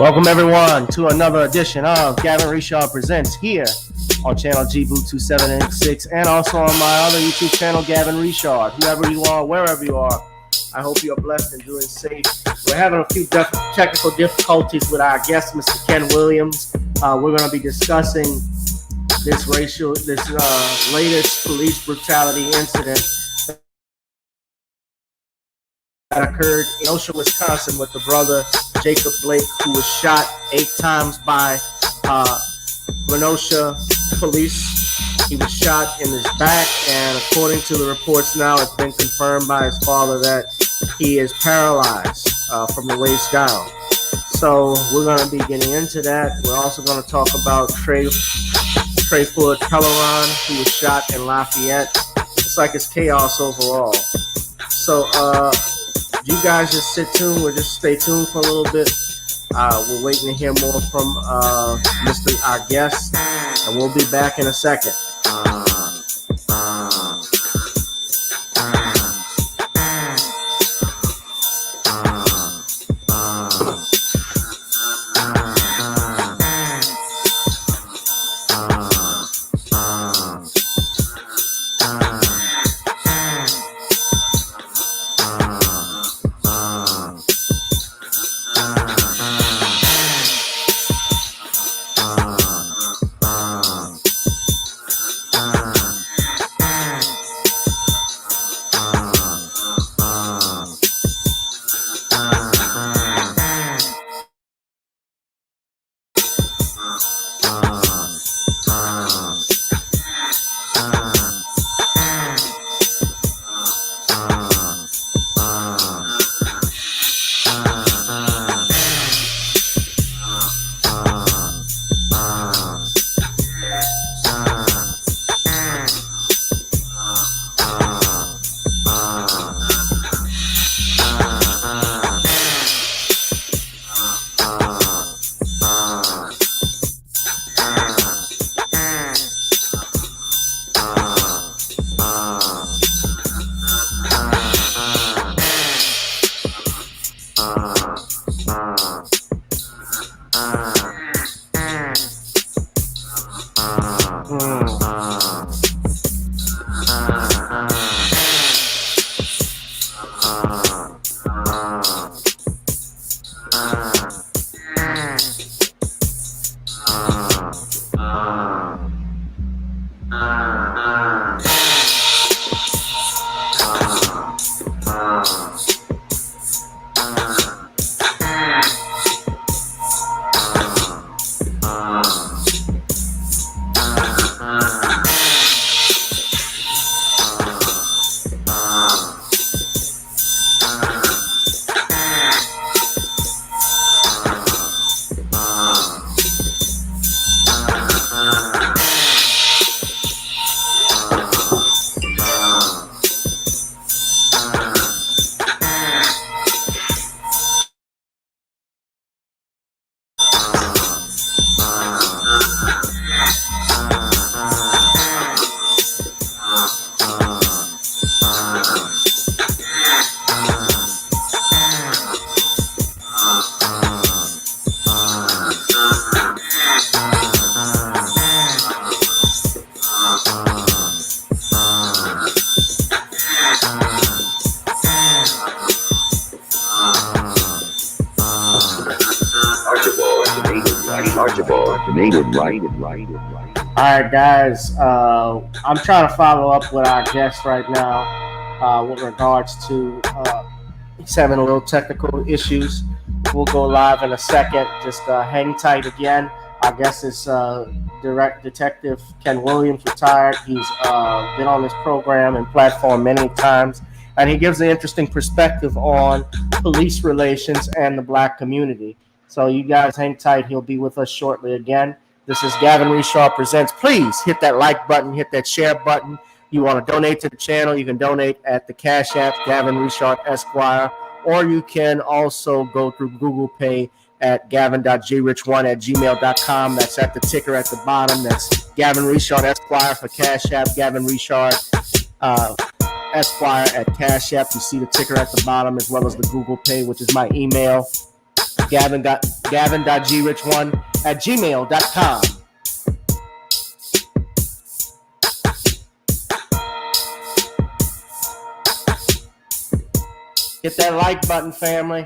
Welcome everyone to another edition of Gavin Richard Presents here on channel GBoo2786 and also on my other YouTube channel, Gavin Richard. Whoever you are, wherever you are, I hope you are blessed and doing safe. We're having a few technical difficulties with our guest, Mr. Ken Williams. We're going to be discussing this latest police brutality incident that occurred in Kenosha, Wisconsin, with the brother Jacob Blake, who was shot 8 times by Kenosha police. He was shot in his back, and according to the reports now, it's been confirmed by his father that he is paralyzed from the waist down. So we're going to be getting into that. We're also going to talk about Treyford Pellerin, who was shot in Lafayette. It's like it's chaos overall. So you guys just sit tuned. We'll just stay tuned for a little bit. We're waiting to hear more from our guest, and we'll be back in a second. Alright guys, I'm trying to follow up with our guest right now with regards to he's having a little technical issues. We'll go live in a second. Just hang tight again. Our guest is Detective Ken Williams, retired. He's been on this program and platform many times, and he gives an interesting perspective on police relations and the black community. So you guys hang tight. He'll be with us shortly again. This is Gavin Richard Presents. Please hit that like button, hit that share button. You want to donate to the channel, you can donate at the Cash App, Gavin Richard Esquire, or you can also go through Google Pay at gavin.grich1@gmail.com. That's at the ticker at the bottom. That's Gavin Richard Esquire for Cash App, Gavin Richard Esquire at Cash App. You see the ticker at the bottom, as well as the Google Pay, which is my email. gavin.grich1@gmail.com. Hit that like button, family.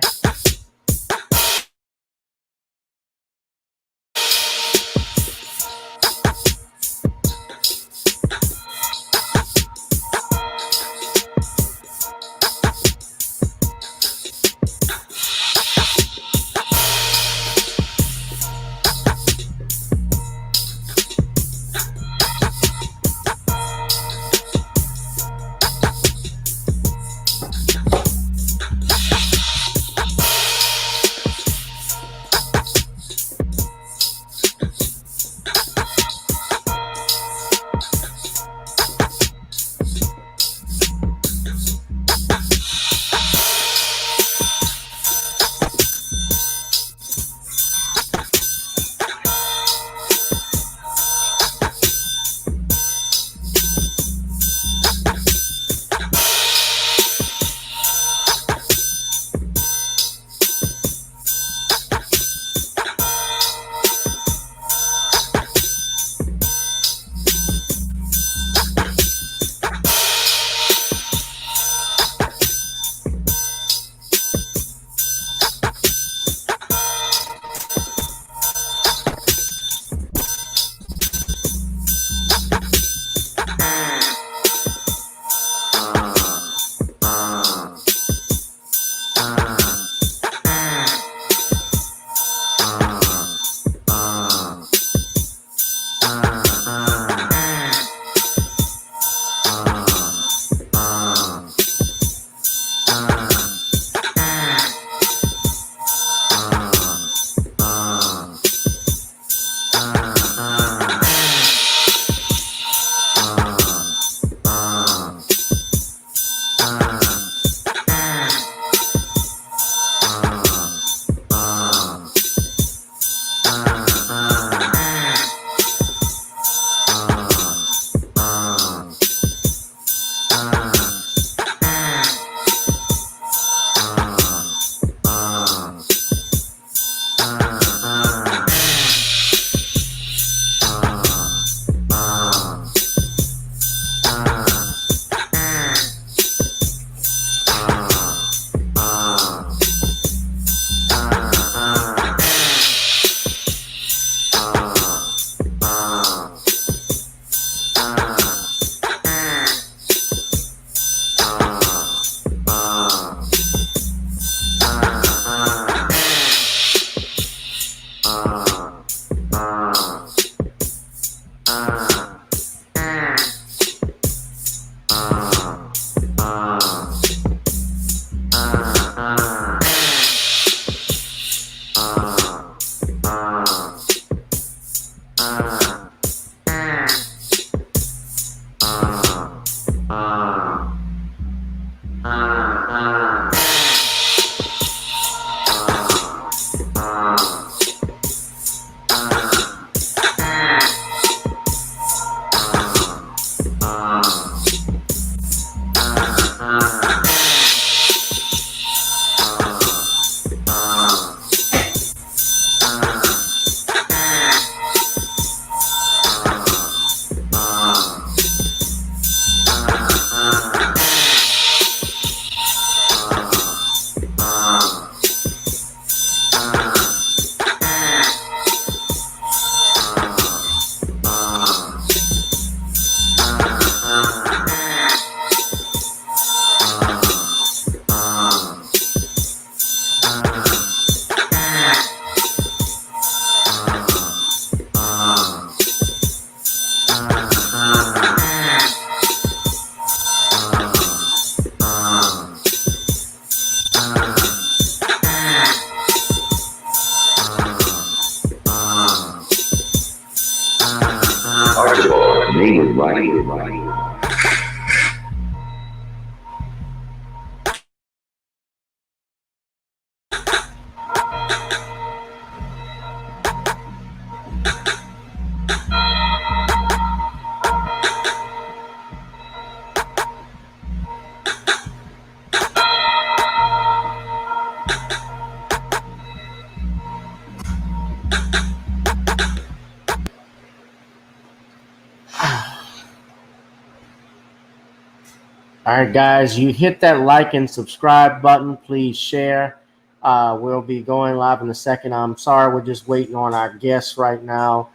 All right, guys, you hit that like and subscribe button. Please share. We'll be going live in a second. I'm sorry, we're just waiting on our guest right now.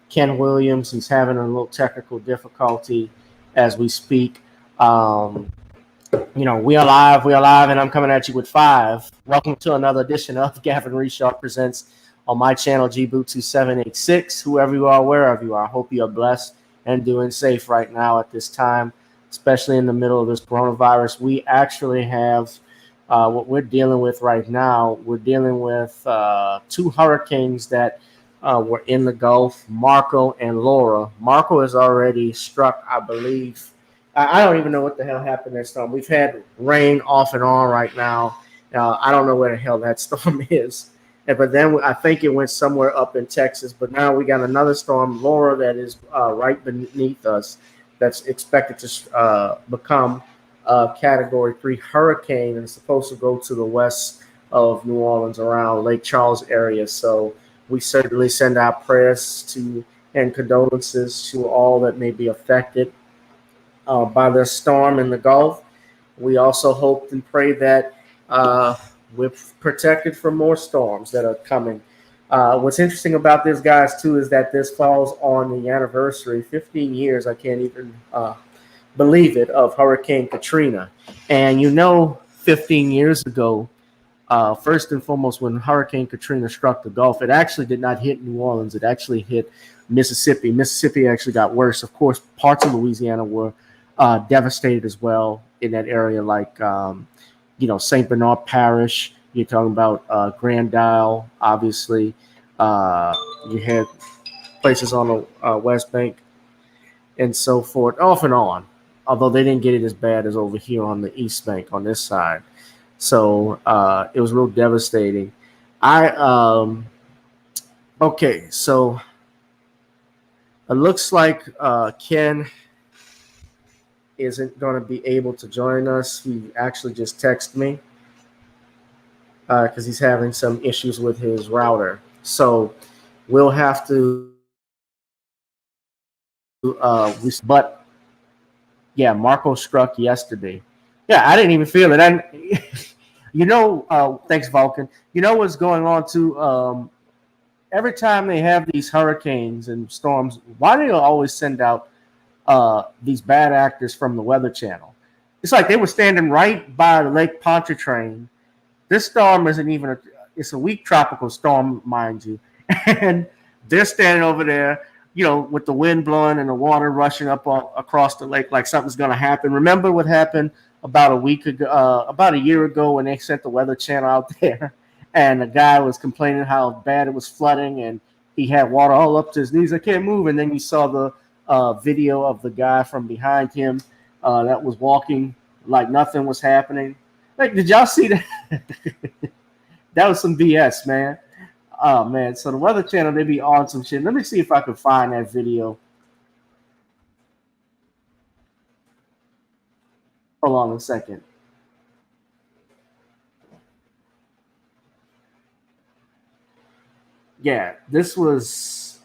Ken Williams, he's having a little technical difficulty as we speak. Um, we are live, and I'm coming at you with five. Welcome to another edition of Gavin Reshaw Presents on my channel, GBoo2786. Whoever you are, wherever you are, I hope you are blessed and doing safe right now at this time, especially in the middle of this coronavirus. We actually have what we're dealing with right now. We're dealing with two hurricanes that were in the Gulf, Marco and Laura. Marco has already struck, I believe. I don't even know what the hell happened that storm. We've had rain off and on right now. I don't know where the hell that storm is. But then I think it went somewhere up in Texas. But now we got another storm, Laura, that is right beneath us. That's expected to become a Category 3 hurricane and is supposed to go to the west of New Orleans around Lake Charles area. So we certainly send our prayers to and condolences to all that may be affected by the storm in the Gulf. We also hope and pray that we're protected from more storms that are coming. What's interesting about this, guys, too, is that this falls on the anniversary, 15 years, I can't even believe it, of Hurricane Katrina. And 15 years ago, first and foremost, when Hurricane Katrina struck the Gulf, it actually did not hit New Orleans. It actually hit Mississippi. Mississippi actually got worse. Of course, parts of Louisiana were devastated as well in that area, like St. Bernard Parish. You're talking about Grand Isle, obviously. You had places on the West Bank and so forth, off and on. Although they didn't get it as bad as over here on the East Bank on this side. So it was real devastating. Okay, so it looks like Ken isn't going to be able to join us. He actually just texted me because he's having some issues with his router. So we'll have to, but yeah, Marco struck yesterday. Yeah, I didn't even feel it. And thanks, Vulcan. You know what's going on too? Every time they have these hurricanes and storms, why do they always send out these bad actors from the Weather Channel? It's like they were standing right by the Lake Pontchartrain. This storm isn't even it's a weak tropical storm, mind you. And they're standing over there, with the wind blowing and the water rushing up across the lake like something's going to happen. Remember what happened about a year ago when they sent the Weather Channel out there and the guy was complaining how bad it was flooding and he had water all up to his knees. I can't move. And then you saw the video of the guy from behind him that was walking like nothing was happening. Like, did y'all see that? That was some BS, man. Oh, man. So the Weather Channel, they be on some shit. Let me see if I can find that video. Hold on a second. Yeah, this was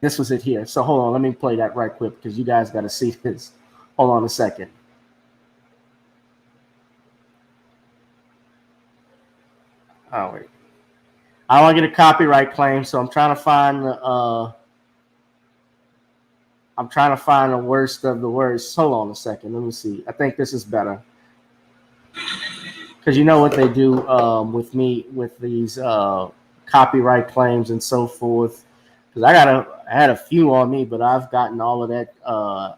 it here. So hold on, let me play that right quick because you guys got to see this. Hold on a second. Oh wait, I don't want to get a copyright claim, so I'm trying to find the worst of the worst. Hold on a second, let me see. I think this is better because you know what they do with me with these copyright claims and so forth. Because I had a few on me, but I've gotten all of that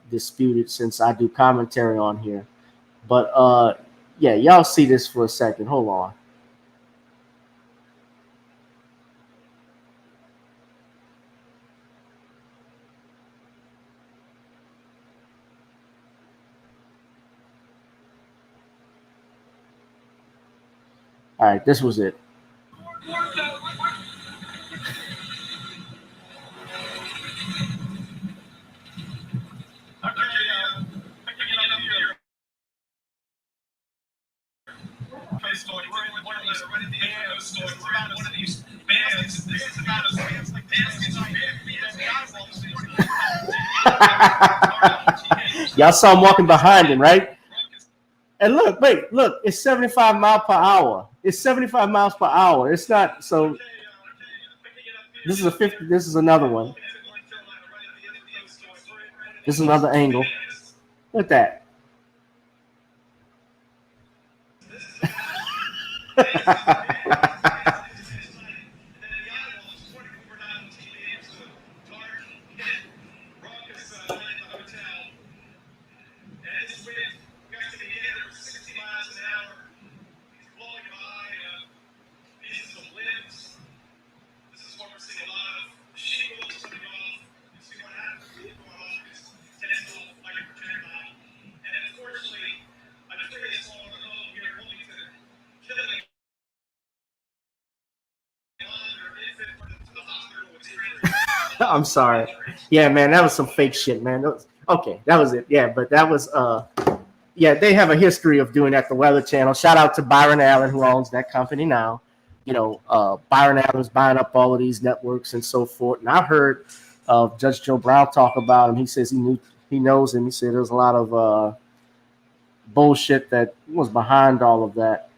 disputed since I do commentary on here. But yeah, y'all see this for a second. Hold on. All right, this was it. Y'all saw him walking behind him, right? And look, wait, look, it's 75 miles per hour. It's 75 miles per hour. It's not so. This is a 50. This is another one. This is another angle. Look at that. I'm sorry. Yeah, man, that was some fake shit, man. Okay, that was it. Yeah, but that was yeah, they have a history of doing that. The Weather Channel. Shout out to Byron Allen, who owns that company now. Byron Allen's buying up all of these networks and so forth. And I heard Judge Joe Brown talk about him. He says he knows him. He said there's a lot of bullshit that was behind all of that.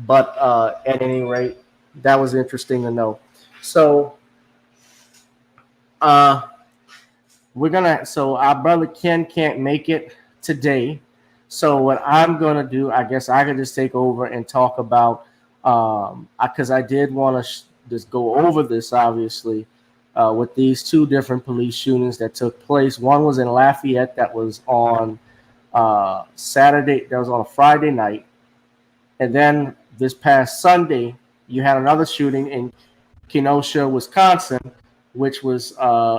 But at any rate, that was interesting to know. So so our brother Ken can't make it today. So what I'm gonna do, I guess I can just take over and talk about because I did want to just go over this obviously with these two different police shootings that took place. One was in Lafayette that was on Saturday, that was on a Friday night, and then this past Sunday you had another shooting in Kenosha, Wisconsin, which was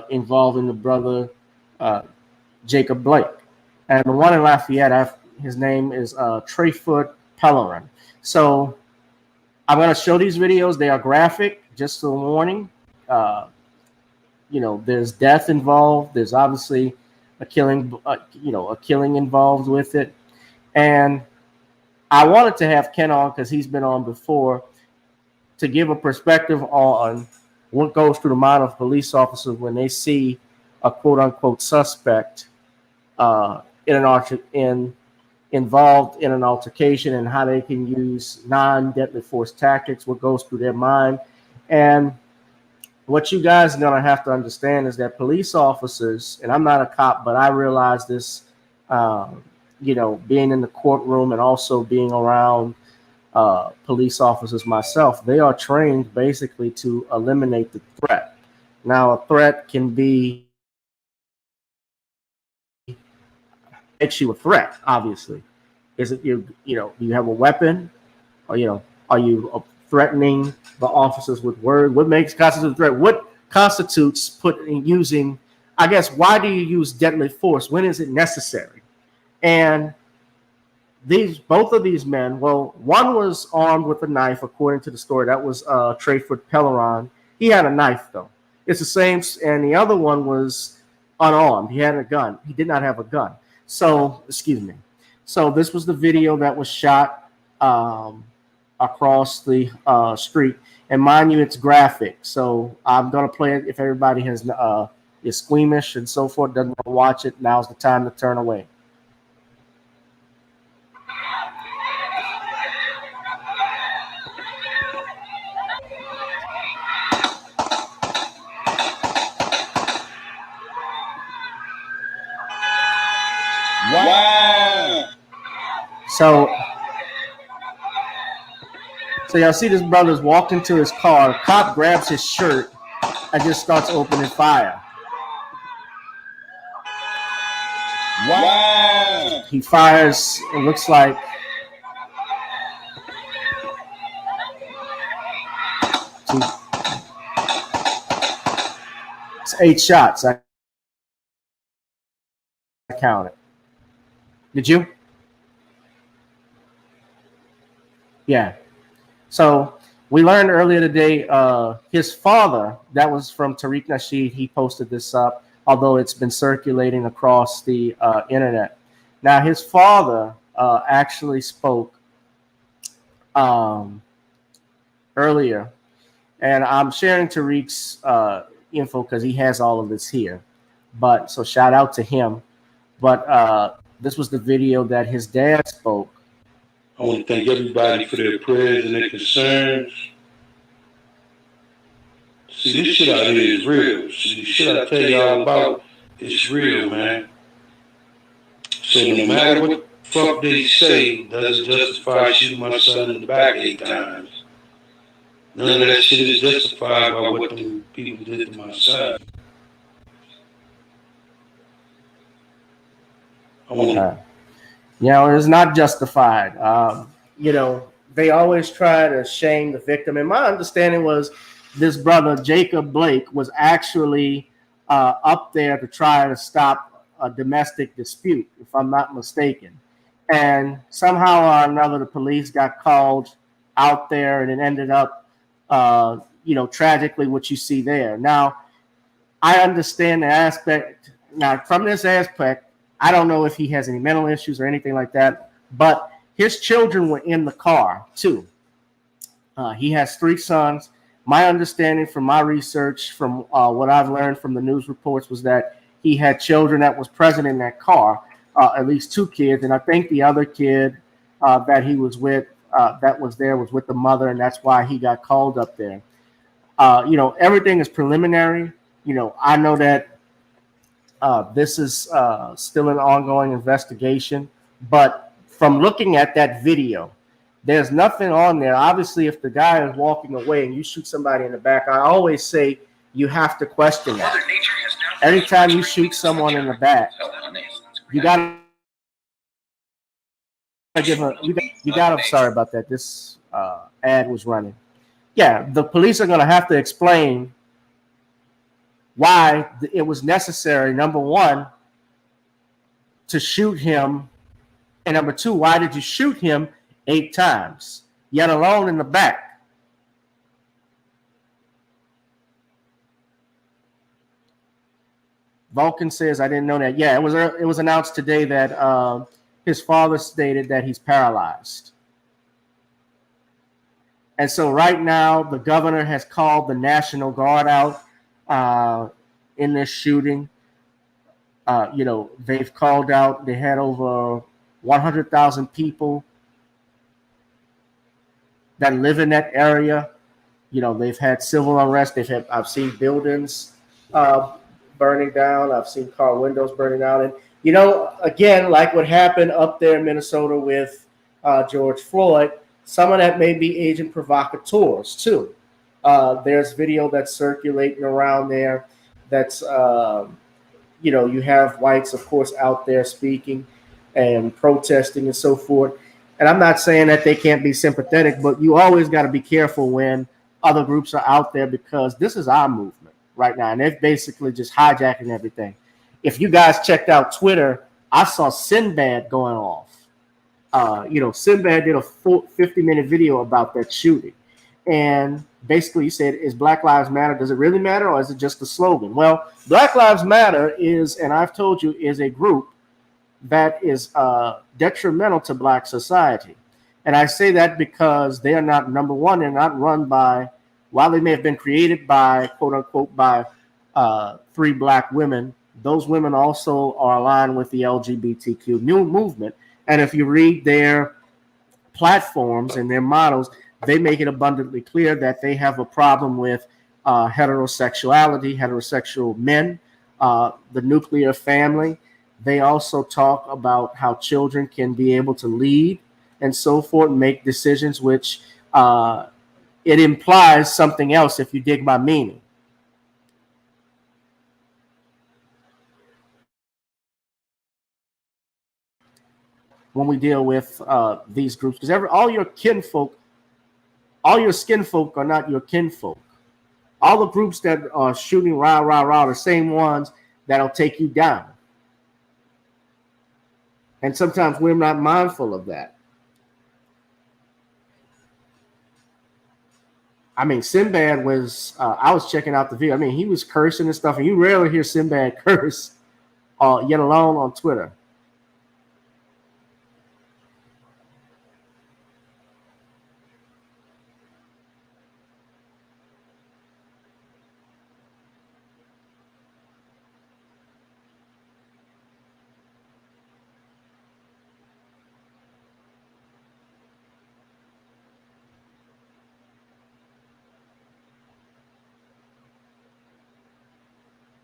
involving the brother Jacob Blake. And the one in Lafayette, his name is Treyford Pellerin. So I'm going to show these videos. They are graphic, just a warning. There's death involved. There's obviously a killing, a killing involved with it. And I wanted to have Ken on because he's been on before to give a perspective on what goes through the mind of police officers when they see a quote unquote suspect involved in an altercation and how they can use non-deadly force tactics, what goes through their mind. And what you guys are going to have to understand is that police officers, and I'm not a cop, but I realize this, being in the courtroom and also being around police officers myself, they are trained basically to eliminate the threat. Now, a threat can be makes you a threat, obviously. Is it do you have a weapon, or are you threatening the officers with word? What constitute a threat? What constitutes using? I guess, why do you use deadly force? When is it necessary? And both of these men, well, one was armed with a knife, according to the story. That was Treyford Pellerin. He had a knife, though. It's the same, and the other one was unarmed. He had a gun. He did not have a gun. So, excuse me. So this was the video that was shot across the street. And mind you, it's graphic. So I'm going to play it if everybody is squeamish and so forth, doesn't want to watch it. Now's the time to turn away. Wow. So y'all see this brother's walked into his car. Cop grabs his shirt and just starts opening fire. Wow. He fires, it looks like it's 8 shots. I counted. Did you? Yeah. So we learned earlier today, his father, that was from Tariq Nasheed, he posted this up, although it's been circulating across the internet. Now, his father actually spoke earlier, and I'm sharing Tariq's info because he has all of this here. But so shout out to him. But this was the video that his dad spoke. I want to thank everybody for their prayers and their concerns. See, this shit out here is real. See, the shit I tell y'all about, it's real, man. So no matter what fuck they say, doesn't justify shooting my son in the back 8 times. None of that shit is justified by what them people did to my son. It's not justified. They always try to shame the victim. And my understanding was this brother, Jacob Blake, was actually up there to try to stop a domestic dispute, if I'm not mistaken. And somehow or another, the police got called out there, and it ended up, tragically what you see there. Now, I understand the aspect. Now, from this aspect, I don't know if he has any mental issues or anything like that, but his children were in the car too. He has 3 sons. My understanding from my research, from what I've learned from the news reports, was that he had children that was present in that car, at least 2 kids, and I think the other kid that he was with, that was there, was with the mother, and that's why he got called up there. Everything is preliminary. I know that this is still an ongoing investigation, but from looking at that video, there's nothing on there. Obviously, if the guy is walking away and you shoot somebody in the back, I always say you have to question that. Every time you shoot someone in the back, you got to give a, you got to, sorry about that. This ad was running. Yeah, the police are going to have to explain why it was necessary, number one, to shoot him, and number 2, why did you shoot him 8 times, yet alone in the back? Vulcan says, I didn't know that. Yeah, it was announced today that his father stated that he's paralyzed. And so right now, the governor has called the National Guard out in this shooting. They've called out, they had over 100,000 people that live in that area. They've had civil unrest. I've seen buildings burning down. I've seen car windows burning out. And, again, like what happened up there in Minnesota with George Floyd, some of that may be agent provocateurs too. There's video that's circulating around there that's, you have whites, of course, out there speaking and protesting and so forth. And I'm not saying that they can't be sympathetic, but you always got to be careful when other groups are out there, because this is our movement right now, and they're basically just hijacking everything. If you guys checked out Twitter, I saw Sinbad going off. Sinbad did a 50-minute video about that shooting. And basically, he said, is Black Lives Matter? Does it really matter, or is it just a slogan? Well, Black Lives Matter is, and I've told you, is a group that is detrimental to Black society. And I say that because they are not, number one, they're not run by, while they may have been created by, quote unquote, by 3 Black women, those women also are aligned with the LGBTQ new movement. And if you read their platforms and their models, they make it abundantly clear that they have a problem with heterosexuality, heterosexual men, the nuclear family. They also talk about how children can be able to lead and so forth, make decisions, which it implies something else if you dig my meaning. When we deal with these groups, because all your kinfolk, all your skinfolk are not your kinfolk. All the groups that are shooting rah, rah, rah, the same ones that'll take you down. And sometimes we're not mindful of that. I mean, Sinbad was, I was checking out the video. I mean, he was cursing and stuff, and you rarely hear Sinbad curse, yet alone on Twitter.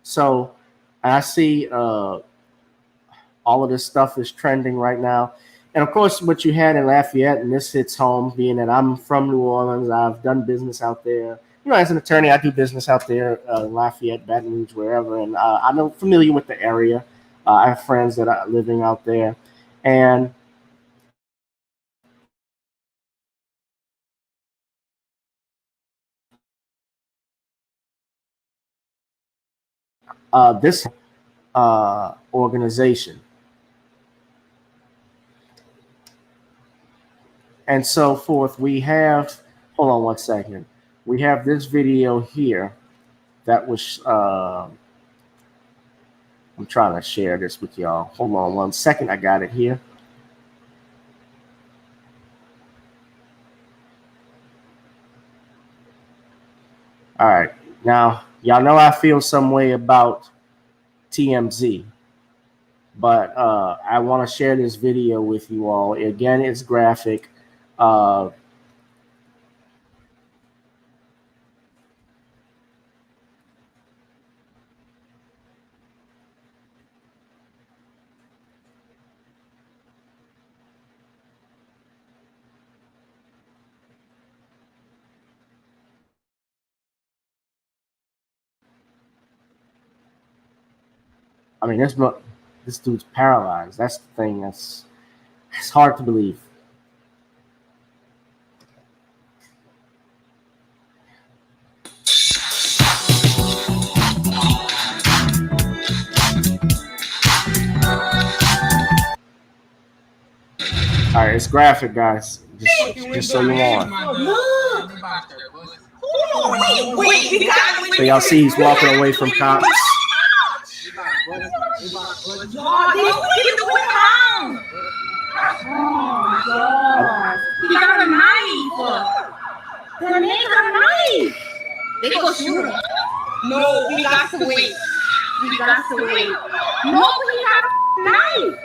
So I see all of this stuff is trending right now. And of course, what you had in Lafayette, and this hits home, being that I'm from New Orleans, I've done business out there. You know, as an attorney, I do business out there, Lafayette, Baton Rouge, wherever, and I'm familiar with the area. I have friends that are living out there, and this organization. And so forth. We have, hold on one second. We have this video here that was, I'm trying to share this with y'all. Hold on one second. I got it here. All right. Now, y'all know I feel some way about TMZ, but I want to share this video with you all. Again, it's graphic. I mean, this dude's paralyzed. That's the thing. It's hard to believe. All right, it's graphic, guys. Just so you want. So y'all see he's walking away from cops. He got a knife. The man got a knife. They go shoot him. No, we got to wait. We got to wait. No, he got a knife.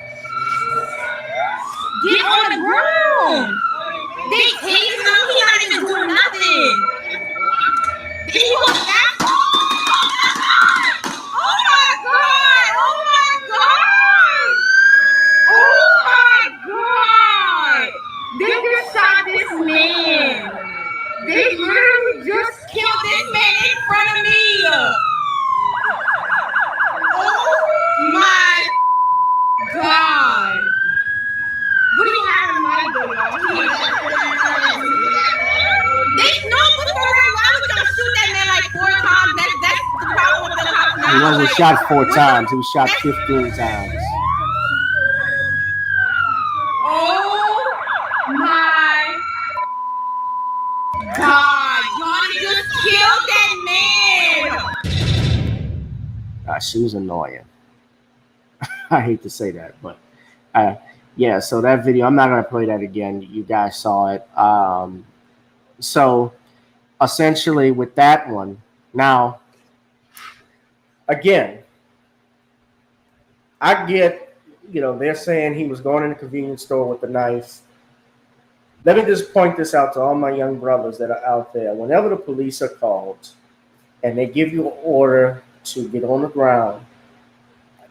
Get on the ground. They tased him. He not even doing nothing. He was back. Oh my God. Oh my God. Oh my God. They just shot this man. They literally just killed this man in front of me. Oh my God. What do you have in mind, though? They know before why would y'all shoot that man like 4 times? That's the problem with the cops now. He wasn't shot 4 times. He was shot 15 times. Oh my God. Y'all just killed that man. She was annoying. I hate to say that, but yeah, so that video, I'm not going to play that again. You guys saw it. So essentially with that one, now, again, I get, they're saying he was going in a convenience store with a knife. Let me just point this out to all my young brothers that are out there. Whenever the police are called and they give you an order to get on the ground,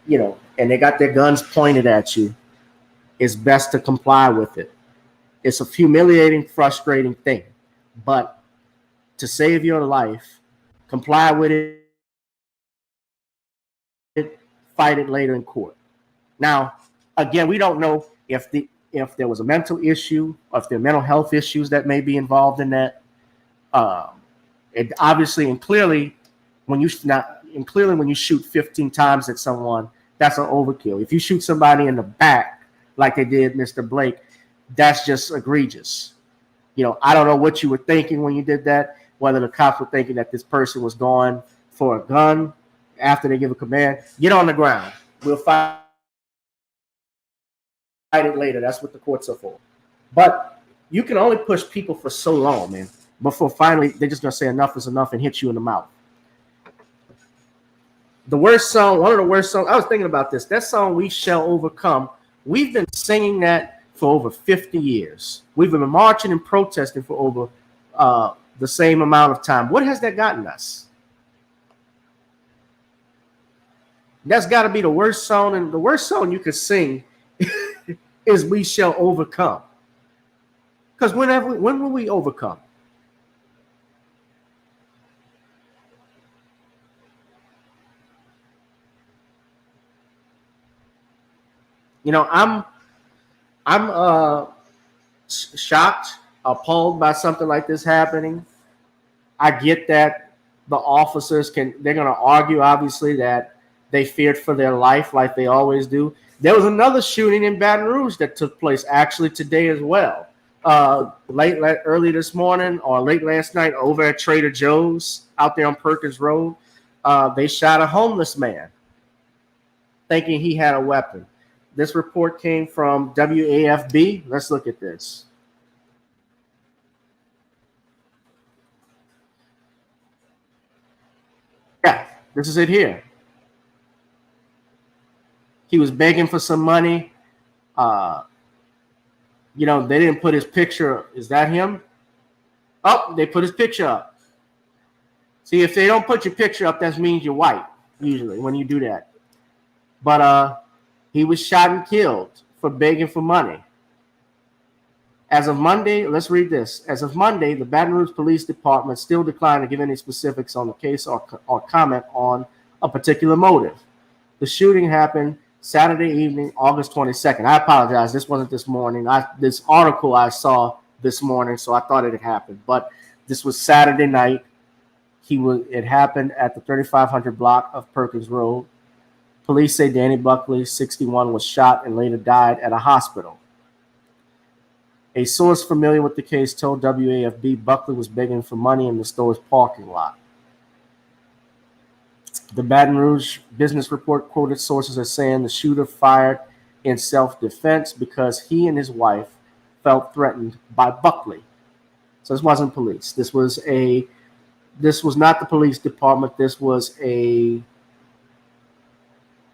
and they got their guns pointed at you, it's best to comply with it. It's a humiliating, frustrating thing. But to save your life, comply with it, fight it later in court. Now, again, we don't know if there was a mental issue or if there are mental health issues that may be involved in that. It obviously and clearly, when you shoot 15 times at someone, that's an overkill. If you shoot somebody in the back, like they did Mr. Blake, that's just egregious. I don't know what you were thinking when you did that, whether the cops were thinking that this person was going for a gun after they give a command. Get on the ground. We'll fight it later. That's what the courts are for. But you can only push people for so long, man, before finally they're just going to say enough is enough and hit you in the mouth. The worst song, one of the worst songs, I was thinking about this. That song, We Shall Overcome, we've been singing that for over 50 years. We've been marching and protesting for over the same amount of time. What has that gotten us? That's got to be the worst song, and the worst song you could sing is "We Shall Overcome." Because when will we overcome? You know, I'm shocked, appalled by something like this happening. I get that the officers they're going to argue, obviously, that they feared for their life like they always do. There was another shooting in Baton Rouge that took place actually today as well. Early this morning or late last night over at Trader Joe's out there on Perkins Road, they shot a homeless man thinking he had a weapon. This report came from WAFB. Let's look at this. Yeah, this is it here. He was begging for some money. Uh, they didn't put his picture. Is that him? Oh, they put his picture up. See, if they don't put your picture up, that means you're white, usually, when you do that. But he was shot and killed for begging for money. As of Monday, let's read this. As of Monday, the Baton Rouge Police Department still declined to give any specifics on the case or comment on a particular motive. The shooting happened Saturday evening, August 22nd. I apologize. This wasn't this morning. This article I saw this morning, so I thought it had happened. But this was Saturday night. It happened at the 3500 block of Perkins Road. Police say Danny Buckley, 61, was shot and later died at a hospital. A source familiar with the case told WAFB Buckley was begging for money in the store's parking lot. The Baton Rouge Business Report quoted sources as saying the shooter fired in self-defense because he and his wife felt threatened by Buckley. So this wasn't police. This was not the police department. I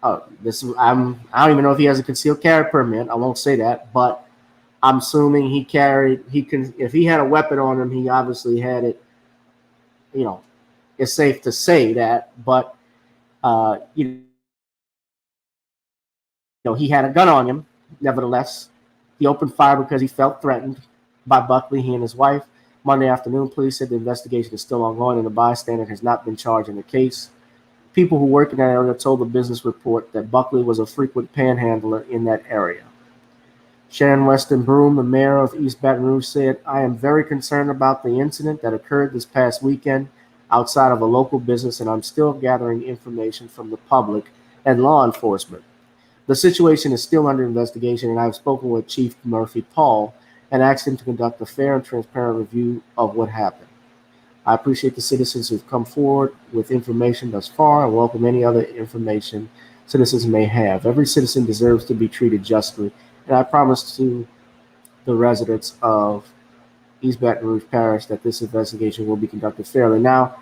don't even know if he has a concealed carry permit. I won't say that, but I'm assuming if he had a weapon on him, he obviously had it. It's safe to say that, but he had a gun on him. Nevertheless, he opened fire because he felt threatened by Buckley, he and his wife. Monday afternoon, police said the investigation is still ongoing and the bystander has not been charged in the case. People who work in that area told the Business Report that Buckley was a frequent panhandler in that area. Sharon Weston Broom, the mayor of East Baton Rouge, said, "I am very concerned about the incident that occurred this past weekend outside of a local business, and I'm still gathering information from the public and law enforcement. The situation is still under investigation, and I've spoken with Chief Murphy Paul and asked him to conduct a fair and transparent review of what happened. I appreciate the citizens who've come forward with information thus far and welcome any other information citizens may have. Every citizen deserves to be treated justly, and I promise to the residents of East Baton Rouge Parish that this investigation will be conducted fairly." Now,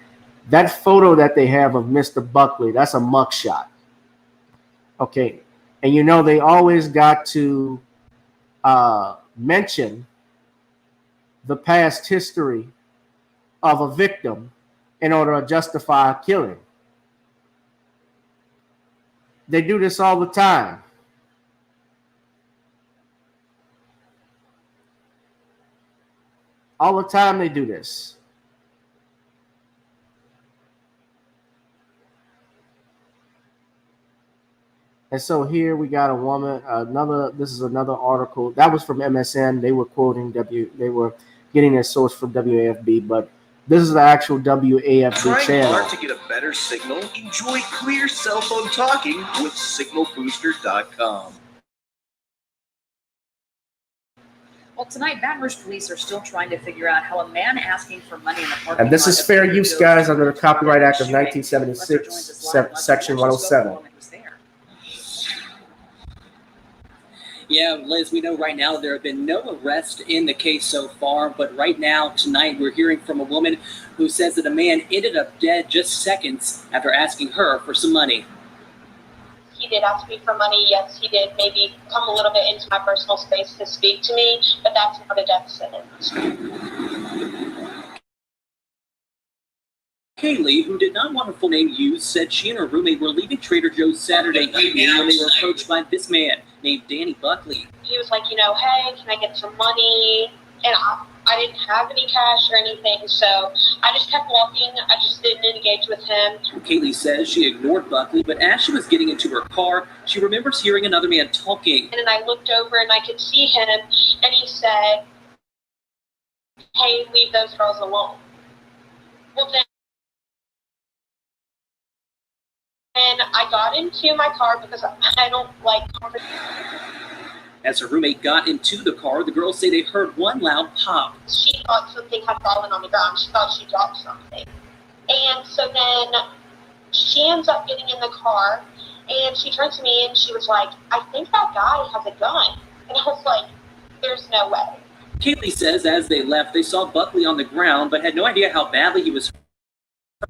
that photo that they have of Mr. Buckley, that's a mugshot. Okay. And they always got to mention the past history of a victim in order to justify a killing. They do this all the time. All the time they do this. And so here we got a woman, this is another article. That was from MSN. They were quoting they were getting their source from WAFB, but this is the actual WAFB channel. Trying hard to get a better signal? Enjoy clear cell phone talking with signalbooster.com. Well, tonight, Baton Rouge police are still trying to figure out how a man asking for money in the parking lot. And this is fair use, guys, under the Copyright Act of 1976, Section 107. Yeah, Liz, we know right now there have been no arrests in the case so far, but right now, tonight, we're hearing from a woman who says that a man ended up dead just seconds after asking her for some money. He did ask me for money. Yes, he did maybe come a little bit into my personal space to speak to me, but that's not a death sentence. Kaylee, who did not want her full name used, said she and her roommate were leaving Trader Joe's Saturday evening when they were approached by this man named Danny Buckley. He was like, hey, can I get some money? And I didn't have any cash or anything, so I just kept walking. I just didn't engage with him. Kaylee says she ignored Buckley, but as she was getting into her car, she remembers hearing another man talking. And then I looked over and I could see him, and he said, hey, leave those girls alone. Well, then I got into my car because I don't like conversation. As her roommate got into the car, the girls say they heard one loud pop. She thought something had fallen on the ground. She thought she dropped something. And so then she ends up getting in the car, and she turned to me and she was like, I think that guy has a gun. And I was like, there's no way. Kaylee says as they left, they saw Buckley on the ground, but had no idea how badly he was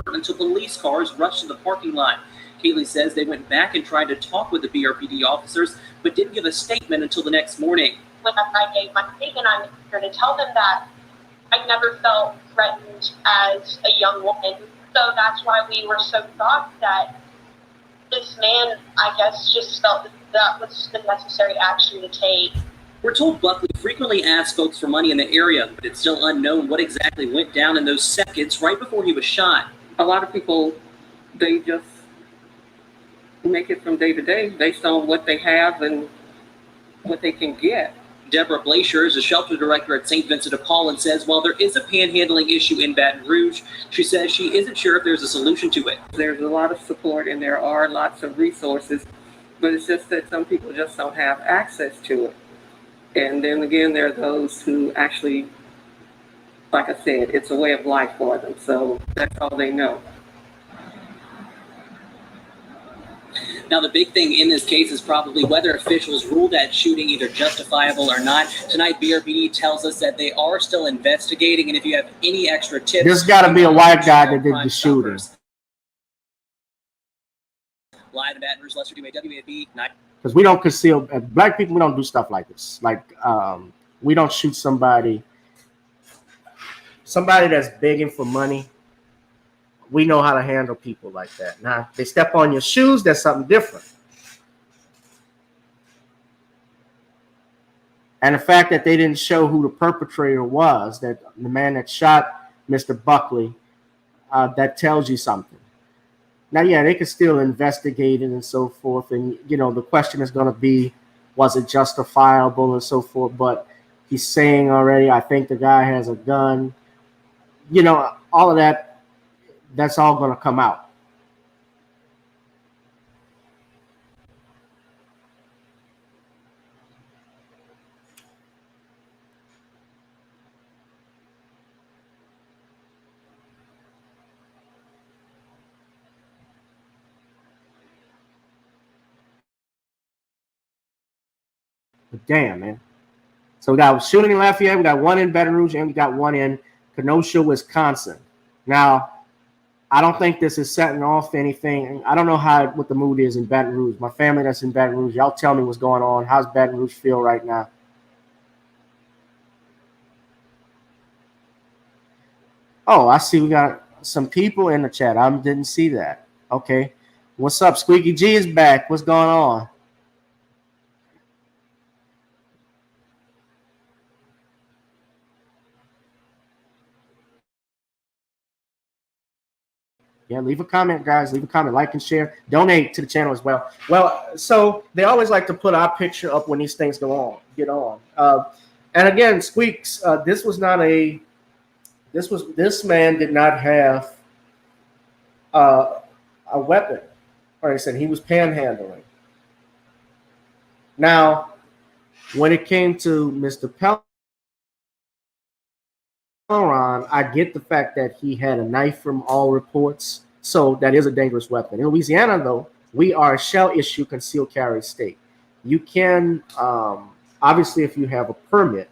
hurt until police cars rushed to the parking lot. Kaylee says they went back and tried to talk with the BRPD officers, but didn't give a statement until the next morning. Whenever I gave my statement, I'm here to tell them that I never felt threatened as a young woman. So that's why we were so shocked that this man, I guess, just felt that was the necessary action to take. We're told Buckley frequently asked folks for money in the area, but it's still unknown what exactly went down in those seconds right before he was shot. A lot of people, they just make it from day to day based on what they have and what they can get. Deborah Blaisher is a shelter director at St. Vincent de Paul and says while there is a panhandling issue in Baton Rouge, she says she isn't sure if there's a solution to it. There's a lot of support and there are lots of resources, but it's just that some people just don't have access to it. And then again, there are those who actually, like I said, it's a way of life for them, so that's all they know. Now, the big thing in this case is probably whether officials rule that shooting either justifiable or not. Tonight, BRPD tells us that they are still investigating, and if you have any extra tips... There's got to be a white guy that did the shooting. Live in Baton Rouge, Lester Dewey, WAB, night. Because we don't conceal, black people, we don't do stuff like this. Like, we don't shoot somebody that's begging for money. We know how to handle people like that. Now, if they step on your shoes, that's something different. And the fact that they didn't show who the perpetrator was, that the man that shot Mr. Buckley, that tells you something. Now, yeah, they could still investigate it and so forth. And, you know, the question is going to be, was it justifiable and so forth? But he's saying already, I think the guy has a gun. You know, all of that. That's all going to come out. But damn, man. So we got shooting in Lafayette, we got one in Baton Rouge, and we got one in Kenosha, Wisconsin. Now, I don't think this is setting off anything. I don't know what the mood is in Baton Rouge. My family that's in Baton Rouge, y'all tell me what's going on. How's Baton Rouge feel right now? Oh, I see we got some people in the chat. I didn't see that. Okay. What's up? Squeaky G is back. What's going on? Yeah, leave a comment, guys. Leave a comment, like and share. Donate to the channel as well. Well, so they always like to put our picture up when these things get on. And again, Squeaks, this man did not have a weapon. Or I said he was panhandling. Now, when it came to Mr. Pellerin, I get the fact that he had a knife from all reports, so that is a dangerous weapon. In Louisiana, though, we are a shell-issue concealed carry state. You can, obviously, if you have a permit,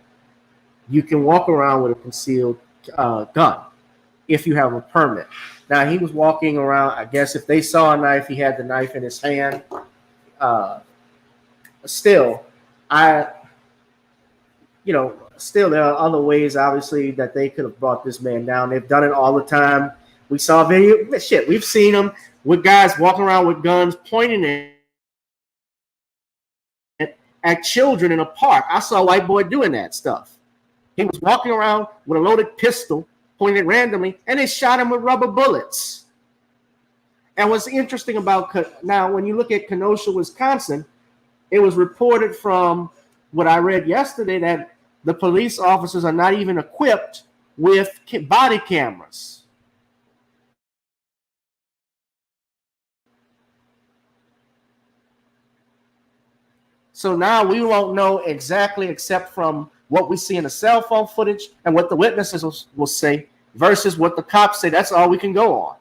you can walk around with a concealed gun if you have a permit. Now, he was walking around, I guess if they saw a knife, he had the knife in his hand. Still, still, there are other ways, obviously, that they could have brought this man down. They've done it all the time. We saw video. Shit, we've seen them with guys walking around with guns pointing at children in a park. I saw a white boy doing that stuff. He was walking around with a loaded pistol, pointed randomly, and they shot him with rubber bullets. And what's interesting about now, when you look at Kenosha, Wisconsin, it was reported from what I read yesterday that the police officers are not even equipped with body cameras. So now we won't know exactly, except from what we see in the cell phone footage and what the witnesses will say versus what the cops say. That's all we can go on.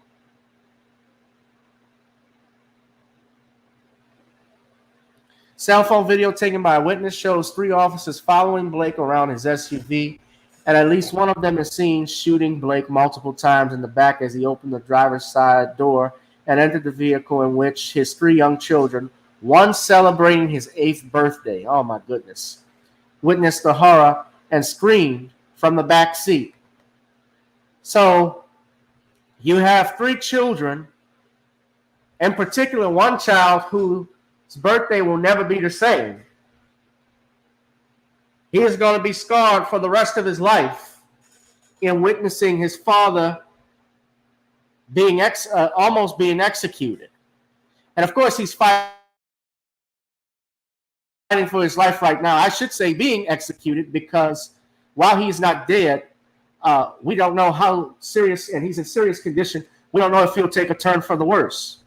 Cell phone video taken by a witness shows 3 officers following Blake around his SUV, and at least one of them is seen shooting Blake multiple times in the back as he opened the driver's side door and entered the vehicle in which his 3 young children, one celebrating his 8th birthday, oh my goodness, witnessed the horror and screamed from the back seat. So you have 3 children, in particular one child whose birthday will never be the same. He is going to be scarred for the rest of his life in witnessing his father being almost being executed. And of course, he's fighting for his life right now. I should say being executed, because while he's not dead, we don't know how serious, and he's in serious condition. We don't know if he'll take a turn for the worse.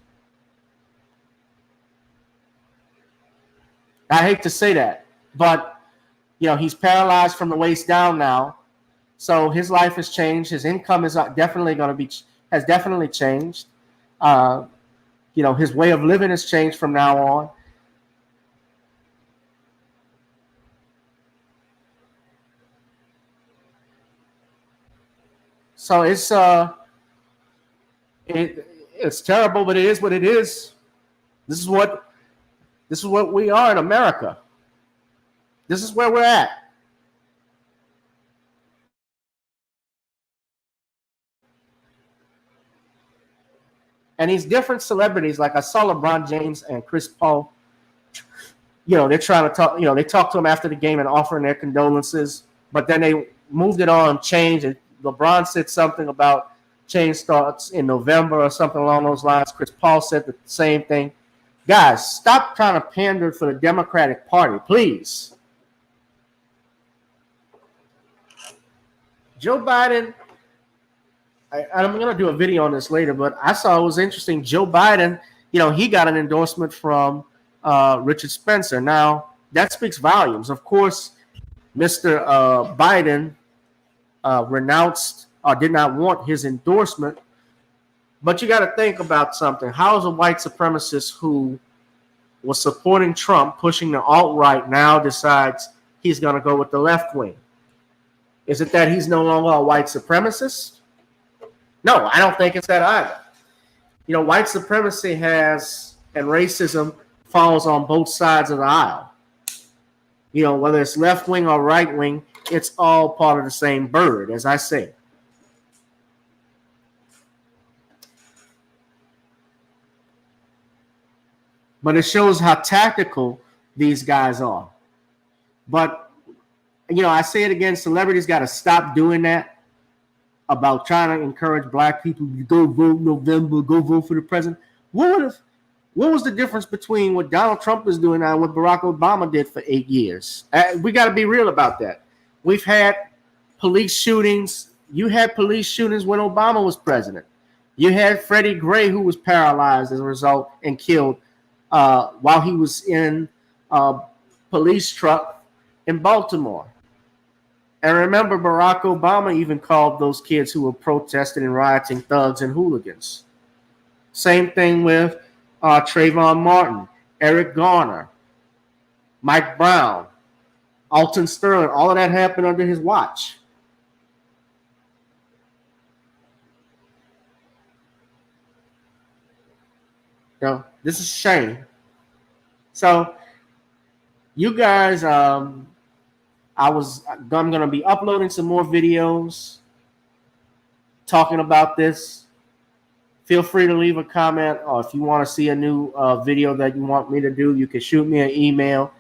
I hate to say that, but he's paralyzed from the waist down now, so his life has changed. His income is definitely has definitely changed. His way of living has changed from now on. So it's terrible, but it is what it is. This is what we are in America. This is where we're at. And these different celebrities, like I saw LeBron James and Chris Paul, they're trying to talk, they talked to him after the game and offering their condolences, but then they moved it on, changed, and LeBron said something about change starts in November or something along those lines. Chris Paul said the same thing. Guys, stop trying to pander for the Democratic Party, please. Joe Biden, I'm going to do a video on this later, but I saw it was interesting. Joe Biden, he got an endorsement from Richard Spencer. Now, that speaks volumes. Of course, Mr. Biden renounced or did not want his endorsement. But you got to think about something. How is a white supremacist who was supporting Trump, pushing the alt-right, now decides he's going to go with the left wing? Is it that he's no longer a white supremacist? No, I don't think it's that either. White supremacy and racism falls on both sides of the aisle. Whether it's left wing or right wing, it's all part of the same bird, as I say. But it shows how tactical these guys are. But, I say it again, celebrities got to stop doing that about trying to encourage black people to go vote November, go vote for the president. What was the difference between what Donald Trump is doing now and what Barack Obama did for 8 years? We got to be real about that. We've had police shootings. You had police shootings when Obama was president. You had Freddie Gray, who was paralyzed as a result and killed while he was in a police truck in Baltimore. And remember, Barack Obama even called those kids who were protesting and rioting thugs and hooligans. Same thing with Trayvon Martin, Eric Garner, Mike Brown, Alton Sterling. All of that happened under his watch. This is a shame. So, you guys, I'm going to be uploading some more videos talking about this. feel free to leave a comment, or if you want to see a new video that you want me to do, you can shoot me an email.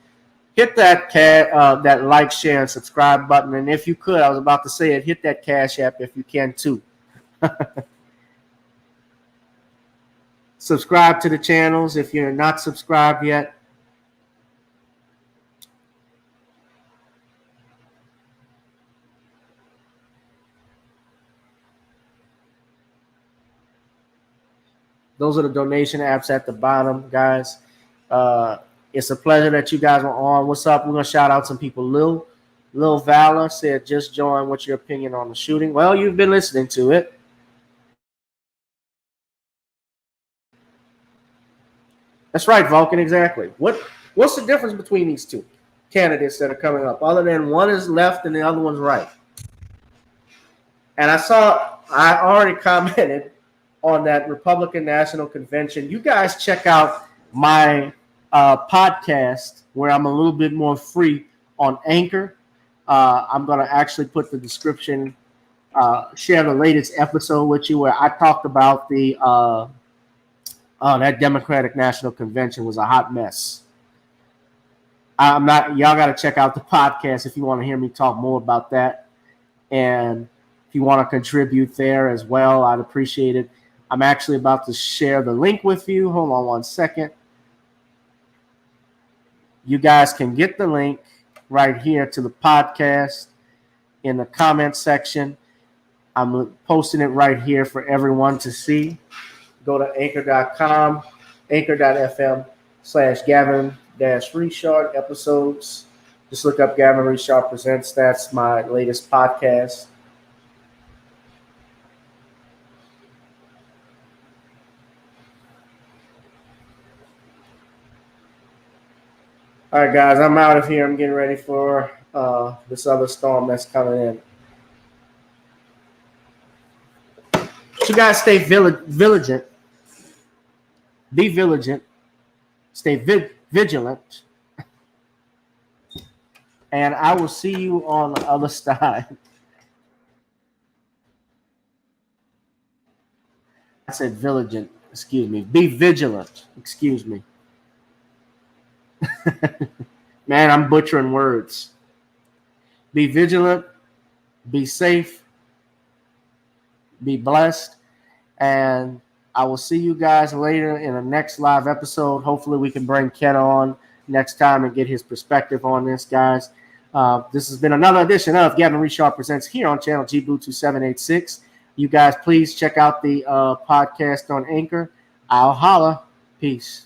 Hit that that like, share, and subscribe button. And if you could, I was about to say it, hit that Cash App if you can too. Subscribe to the channels if you're not subscribed yet. Those are the donation apps at the bottom, guys. It's a pleasure that you guys are on. What's up? We're going to shout out some people. Lil Valor said, just join. What's your opinion on the shooting? Well, you've been listening to it. That's right, Vulcan, exactly. What's the difference between these two candidates that are coming up, other than one is left and the other one's right? And I already commented on that Republican National Convention. You guys check out my podcast where I'm a little bit more free on Anchor. I'm going to actually put the description, share the latest episode with you where I talked about that Democratic National Convention was a hot mess. Y'all got to check out the podcast if you want to hear me talk more about that. And if you want to contribute there as well, I'd appreciate it. I'm actually about to share the link with you. Hold on one second. You guys can get the link right here to the podcast in the comment section. I'm posting it right here for everyone to see. Go to anchor.com, anchor.fm/Gavin-Richard episodes. Just look up Gavin Richard Presents. That's my latest podcast. All right, guys, I'm out of here. I'm getting ready for this other storm that's coming in. You guys stay vigilant. Be vigilant. Stay vigilant. And I will see you on the other side. I said vigilant. Excuse me. Be vigilant. Excuse me. Man, I'm butchering words. Be vigilant. Be safe. Be blessed. And I will see you guys later in the next live episode. Hopefully we can bring Ken on next time and get his perspective on this, guys. This has been another edition of Gavin Richard Presents here on channel GBlue2786. You guys, please check out the podcast on Anchor. I'll holla. Peace.